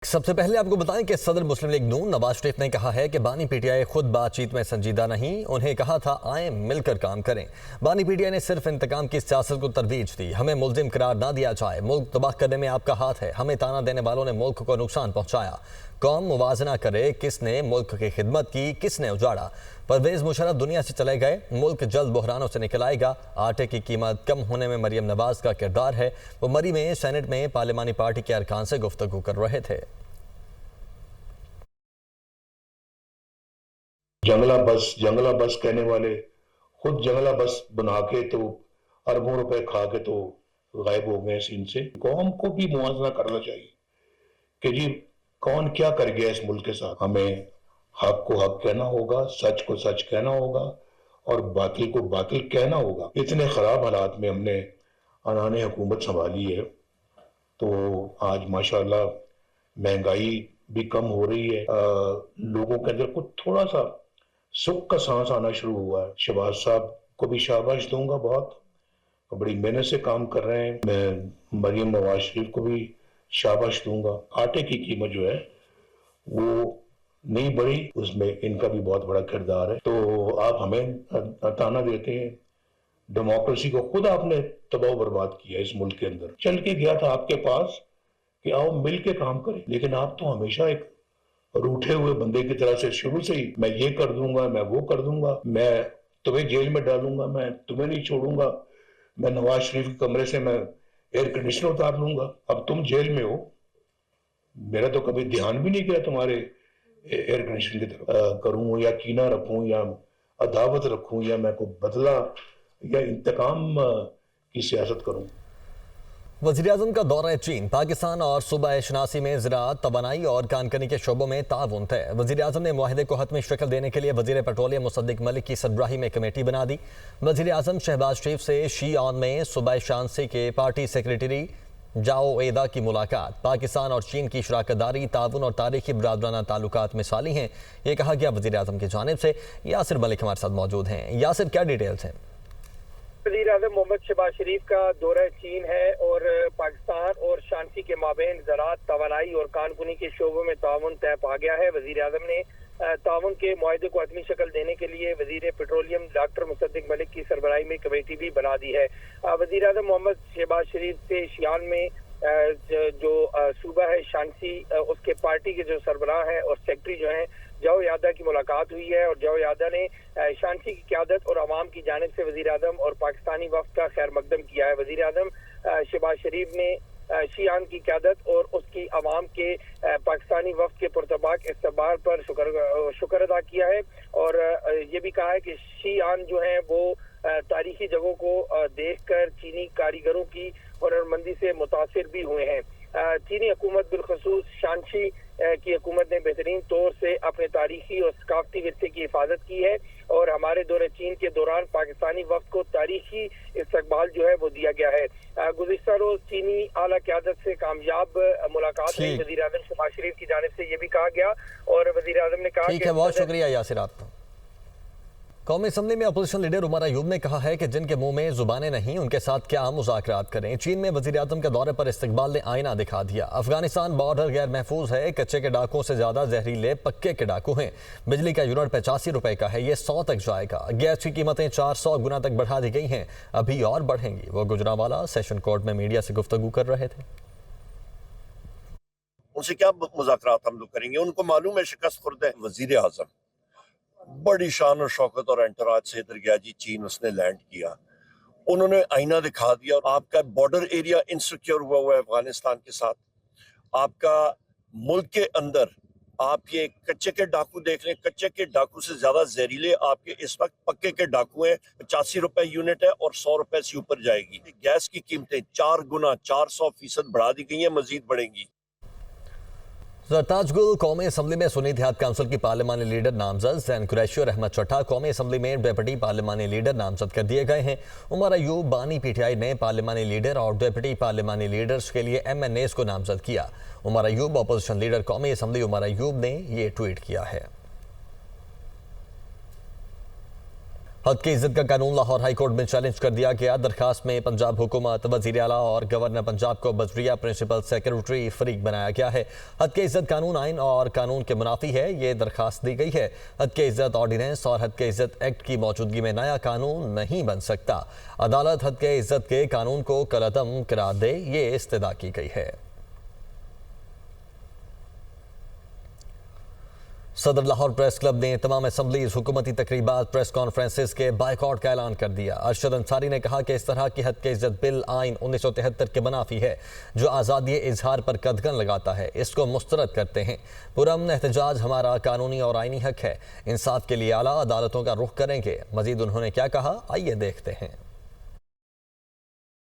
सबसे पहले आपको बताएं कि सदर मुस्लिम लीग नून नवाज शरीफ ने कहा है कि बानी पीटीआई खुद बातचीत में संजीदा नहीं। उन्हें कहा था आए मिलकर काम करें। बानी पीटीआई ने सिर्फ इंतकाम की सियासत को तरवीज दी। हमें मुल्जिम करार ना दिया जाए, मुल्क तबाह करने में आपका हाथ है। हमें ताना देने वालों ने मुल्क को नुकसान पहुंचाया। कौम मुवाजना करे, किसने मुल्क की खिदमत की, किसने उजाड़ा। परवेज मुशर्रफ दुनिया से चले गए, मुल्क जल्द बहरानों से निकल आएगा। आटे की कीमत कम होने में मरियम नवाज का किरदार है। वो मरी में सेनेट में पार्लिमानी पार्टी के अरकान से गुफ्तगू कर रहे थे। जंगला बस कहने वाले खुद जंगला बस बना के तो अरबों रुपए खा के तो गायब हो गए सीन से। कौम को भी मुआवजा करना चाहिए कि जी कौन क्या कर गया इस मुल्क के साथ। हमें हक को हक कहना होगा, सच को सच कहना होगा और बातिल को बातिल कहना होगा। इतने खराब हालात में हमने अनाने हुकूमत संभाली है तो आज माशाल्लाह महंगाई भी कम हो रही है। लोगों के अंदर कुछ थोड़ा सा सुख का सांस आना शुरू हुआ है। शहबाज साहब को भी शाबाश दूंगा, बहुत बड़ी मेहनत से काम कर रहे हैं। मैं मरियम नवाज शरीफ को भी शाबाश दूंगा। आटे की कीमत जो है वो नहीं बढ़ी, उसमें इनका भी बहुत बड़ा किरदार है। तो आप हमें ताना देते हैं, डेमोक्रेसी को खुद आपने तबाह बर्बाद किया। इस मुल्क के अंदर चल के गया था आपके पास कि आओ मिल के काम करें, लेकिन आप तो हमेशा एक रूठे हुए बंदे की तरह से शुरू से ही मैं ये कर दूंगा, मैं वो कर दूंगा, मैं तुम्हें जेल में डालूंगा, मैं तुम्हें नहीं छोड़ूंगा, मैं नवाज शरीफ के कमरे से मैं एयर कंडीशनर उतार लूंगा। अब तुम जेल में हो, मेरा तो कभी ध्यान भी नहीं गया तुम्हारे एयर कंडीशनर की तरफ करूं या कीना रखूं या अदावत रखूं या मैं कोई बदला या इंतकाम की सियासत करूं। वज़ीर-ए-आज़म का दौरा चीन। पाकिस्तान और सूबा शनासी में ज़राअत, तवानाई और कानकनी के शोबों में ताउन तय। वज़ीर-ए-आज़म ने मुआहदे को हतमी शक्ल देने के लिए वज़ीर पेट्रोलियम मुसद्दिक मलिक की सरबराही में कमेटी बना दी। वज़ीर-ए-आज़म शहबाज शरीफ से शीआन में सूबा शनासी के पार्टी सेक्रेटरी जाओ एदा की मुलाकात। पाकिस्तान और चीन की शराकतदारी, ताउन और तारीखी बरादराना ताल्लुकात मिसाली हैं, ये कहा गया वज़ीर-ए-आज़म की जानिब से। यासिर मलिक हमारे साथ मौजूद हैं। यासिर, क्या डिटेल्स हैं? वज़ीर-ए-आज़म मोहम्मद शहबाज शरीफ का दौरा चीन है और पाकिस्तान और शांसी के माबेन ज़राअत, तवानाई और कानकुनी के शोबों में ताउन तय पा गया है। वज़ीर-ए-आज़म ने ताउन के मुआहदे को हतमी शक्ल देने के लिए वज़ीर पेट्रोलियम डॉक्टर मुसद्दिक मलिक की सरबराही में कमेटी भी बना दी है। वज़ीर-ए-आज़म मोहम्मद शहबाज शरीफ से शियान में जो सूबा है शांसी, उसके पार्टी के जो सरबराह हैं और सेक्रेटरी जो हैं जाओ यादा की मुलाकात हुई है और जाओ यादा ने शांसी की क़यादत और अवाम की जानिब से वज़ीर-ए-आज़म और पाकिस्तानी वफ़द का खैर मकदम किया है। वज़ीर-ए-आज़म शहबाज शरीफ ने शियान की क़यादत और उसकी अवाम के पाकिस्तानी वफ़द के पुरतबाक इस्तकबाल पर शुक्र अदा किया है और ये भी कहा है कि शियान जो हैं वो तारीखी जगहों को देखकर चीनी कारीगरों की हुनरमंदी से मुतासिर भी हुए हैं। चीनी हुकूमत बिलखसूस शांसी की हुकूमत ने बेहतरीन तौर से अपने तारीखी और सकाफती विरसे की हिफाजत की है और हमारे दौरे चीन के दौरान पाकिस्तानी वफ़द को तारीखी इस्तकबाल जो है वो दिया गया है। गुज़िश्ता रोज चीनी आला क़यादत से कामयाब मुलाकात में वज़ीर-ए-आज़म शहबाज शरीफ की जानिब से ये भी कहा गया और वज़ीर-ए-आज़म ने कहा ठीक है, बहुत शुक्रिया यासिर आपका। कौमी असम्बली में अपोजिशन लीडर उमर अयूब ने कहा है कि जिनके मुंह में जुबानें नहीं, उनके साथ क्या मुज़ाकरात करें। चीन में वज़ीर-ए-आज़म के दौरे पर इस्तकबाल ने आईना दिखा दिया। अफगानिस्तान बॉर्डर गैर महफूज है। कच्चे के डाकुओं से ज्यादा जहरीले पक्के के डाकू हैं। बिजली का यूनिट 85 रुपए का है, ये 100 तक जाएगा। गैस की कीमतें 400 गुना तक बढ़ा दी गई हैं, अभी और बढ़ेंगी। वो गुजरांवाला सेशन कोर्ट में मीडिया से गुफ्तगू कर रहे थे। उनसे क्या मुज़ाकरात हम लोग करेंगे? उनको मालूम है शिकस्त खुर्द है। वज़ीर-ए-आज़म बड़ी शान और शौकत और एंटराज से इधर गया जी, चीन उसने लैंड किया, उन्होंने आईना दिखा दिया। आपका बॉर्डर एरिया इनसिक्योर हुआ है अफगानिस्तान के साथ। आपका मुल्क के अंदर आप ये कच्चे के डाकू देख लें, कच्चे के डाकू से ज्यादा जहरीले आपके इस वक्त पक्के के डाकू हैं। 85 रुपए यूनिट है और 100 रुपए से ऊपर जाएगी। गैस की कीमतें 4 गुना 400% बढ़ा दी गई है, मजीद बढ़ेंगी। सरताज गुल कौमी असम्बली में सुन्नी इत्तेहाद काउंसिल की पार्लिमानी लीडर नामजद जैन कुरैशी और अहमद चट्टा कौमी असम्बली में डिप्टी पार्लिमानी लीडर नामजद कर दिए गए हैं। उमर अयूब बानी पीटीआई ने पार्लिमानी लीडर और डिप्टी पार्लिमानी लीडर्स के लिए MNAs को नामजद किया। उमर अयूब अपोजिशन लीडर कौमी असम्बली उमर अयूब ने ये ट्वीट किया है। हद की इज्जत का कानून लाहौर हाई कोर्ट में चैलेंज कर दिया गया। दरखास्त में पंजाब हुकूमत, वजीर आला और गवर्नर पंजाब को बजरिया प्रिंसिपल सेक्रेटरी फरीक बनाया गया है। हद की इज्जत कानून आइन और कानून के मुनाफी है, ये दरखास्त दी गई है। हद की इज्जत ऑर्डिनेंस और हद की इज्जत एक्ट की मौजूदगी में नया कानून नहीं बन सकता। अदालत हद की इज्जत के कानून को कलअदम करार दे, ये इस्तदा की गई है। सदर लाहौर प्रेस क्लब ने तमाम असम्बलीज, हुकूमती तकरीबात, प्रेस कॉन्फ्रेंसेस के बायकॉट का ऐलान कर दिया। अरशद अंसारी ने कहा कि इस तरह की हद की इज्जत बिल आइन 1973 के मुनाफी है, जो आज़ादी इजहार पर कदगन लगाता है। इसको मुस्तरद करते हैं। पुरअमन एहतजाज हमारा कानूनी और आइनी हक है। इंसाफ के लिए आला अदालतों का रुख करेंगे। मजीद उन्होंने क्या कहा, आइए देखते हैं।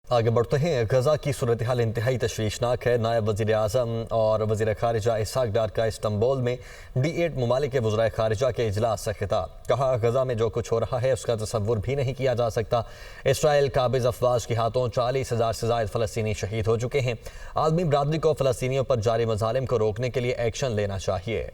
आगे बढ़ते हैं। गजा की सूरत हाल इंतहाई तशवीशनाक है। नायब वज़ीर आज़म और वज़ीर ख़ारिजा इसहाक डार का इस्तांबुल में D8 ममालिक के वज़राए ख़ारिजा के इजलास से खिताब। कहा, गजा में जो कुछ हो रहा है उसका तसव्वुर भी नहीं किया जा सकता। इसराइल काबिज़ अफवाज के हाथों 40,000 से ज़ायद फ़लस्तीनी शहीद हो चुके हैं। आलमी बरादरी को फ़लस्तीनियों पर जारी मज़ालिम को रोकने के लिए एक्शन लेना चाहिए।